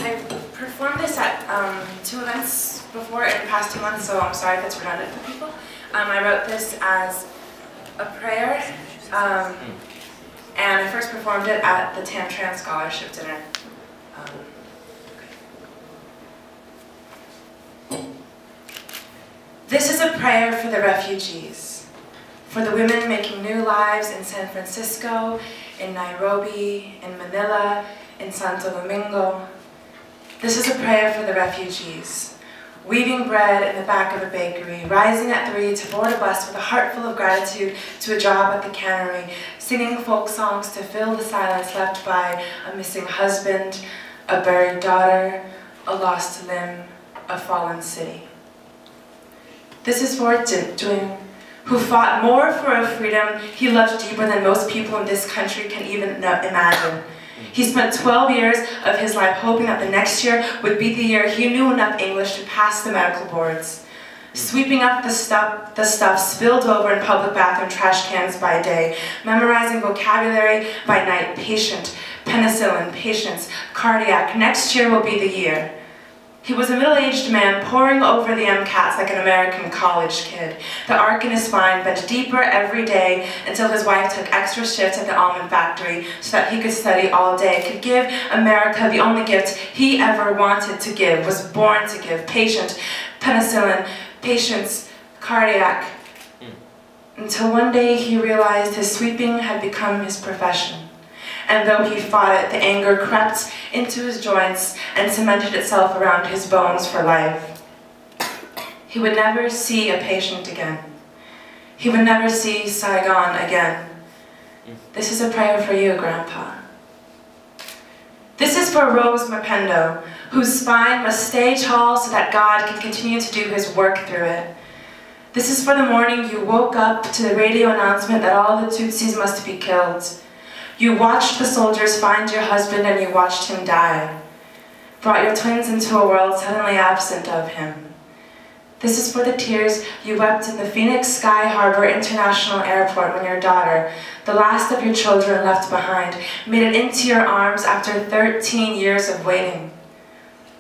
I performed this at 2 events before in the past 2 months, so I'm sorry if it's redundant for people. I wrote this as a prayer, and I first performed it at the Tam Tran Scholarship Dinner. This is a prayer for the refugees, for the women making new lives in San Francisco, in Nairobi, in Manila, in Santo Domingo. This is a prayer for the refugees, weaving bread in the back of a bakery, rising at 3 to board a bus with a heart full of gratitude to a job at the cannery, singing folk songs to fill the silence left by a missing husband, a buried daughter, a lost limb, a fallen city. This is for Jin, who fought more for a freedom he loved deeper than most people in this country can even imagine. He spent 12 years of his life hoping that the next year would be the year he knew enough English to pass the medical boards. Sweeping up the stuff spilled over in public bathroom trash cans by day, memorizing vocabulary by night, patient, penicillin, patience, cardiac, next year will be the year. He was a middle-aged man poring over the MCATs like an American college kid. The arc in his spine bent deeper every day until his wife took extra shifts at the almond factory so that he could study all day, could give America the only gift he ever wanted to give, was born to give, patient, penicillin, patience, cardiac. Until one day he realized his sweeping had become his profession. And though he fought it, the anger crept into his joints and cemented itself around his bones for life. He would never see a patient again. He would never see Saigon again. This is a prayer for you, Grandpa. This is for Rose Mapendo, whose spine must stay tall so that God can continue to do his work through it. This is for the morning you woke up to the radio announcement that all the Tutsis must be killed. You watched the soldiers find your husband and you watched him die. Brought your twins into a world suddenly absent of him. This is for the tears you wept in the Phoenix Sky Harbor International Airport when your daughter, the last of your children left behind, made it into your arms after 13 years of waiting.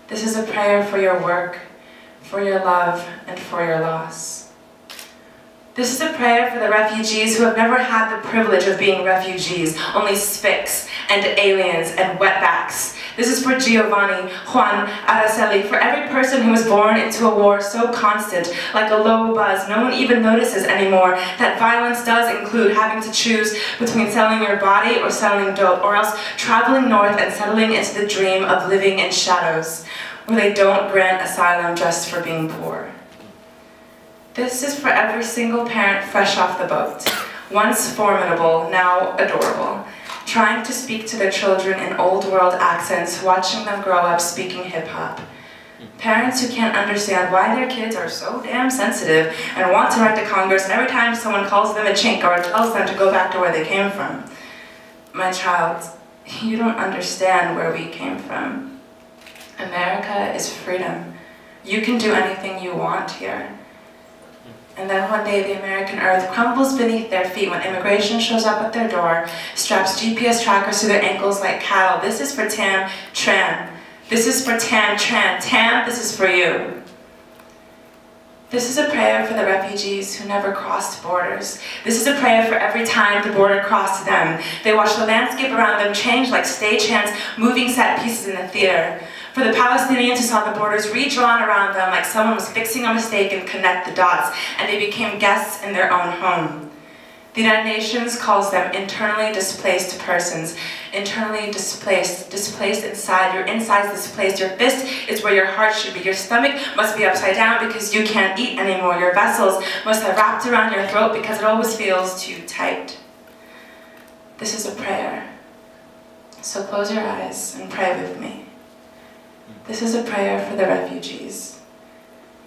This is a prayer for your work, for your love, and for your loss. This is a prayer for the refugees who have never had the privilege of being refugees, only spics and aliens and wetbacks. This is for Giovanni, Juan, Araceli, for every person who was born into a war so constant, like a low buzz no one even notices anymore, that violence does include having to choose between selling your body or selling dope, or else traveling north and settling into the dream of living in shadows, where they don't grant asylum just for being poor. This is for every single parent fresh off the boat, once formidable, now adorable, trying to speak to their children in old world accents, watching them grow up speaking hip-hop. Parents who can't understand why their kids are so damn sensitive and want to write to Congress every time someone calls them a chink or tells them to go back to where they came from. My child, you don't understand where we came from. America is freedom. You can do anything you want here. And then one day the American earth crumbles beneath their feet when immigration shows up at their door, straps GPS trackers to their ankles like cattle. This is for Tam Tran. This is for Tam Tran. Tam, this is for you. This is a prayer for the refugees who never crossed borders. This is a prayer for every time the border crossed them. They watched the landscape around them change like stagehands moving set pieces in the theater. For the Palestinians who saw the borders redrawn around them like someone was fixing a mistake and connect the dots, and they became guests in their own home. The United Nations calls them internally displaced persons. Internally displaced, displaced inside. Your inside's displaced. Your fist is where your heart should be. Your stomach must be upside down because you can't eat anymore. Your vessels must have wrapped around your throat because it always feels too tight. This is a prayer. So close your eyes and pray with me. This is a prayer for the refugees.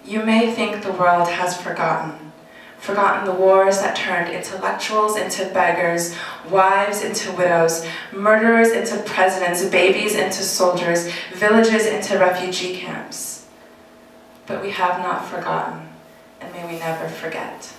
You may think the world has forgotten the wars that turned intellectuals into beggars, wives into widows, murderers into presidents, babies into soldiers, villages into refugee camps. But we have not forgotten, and may we never forget.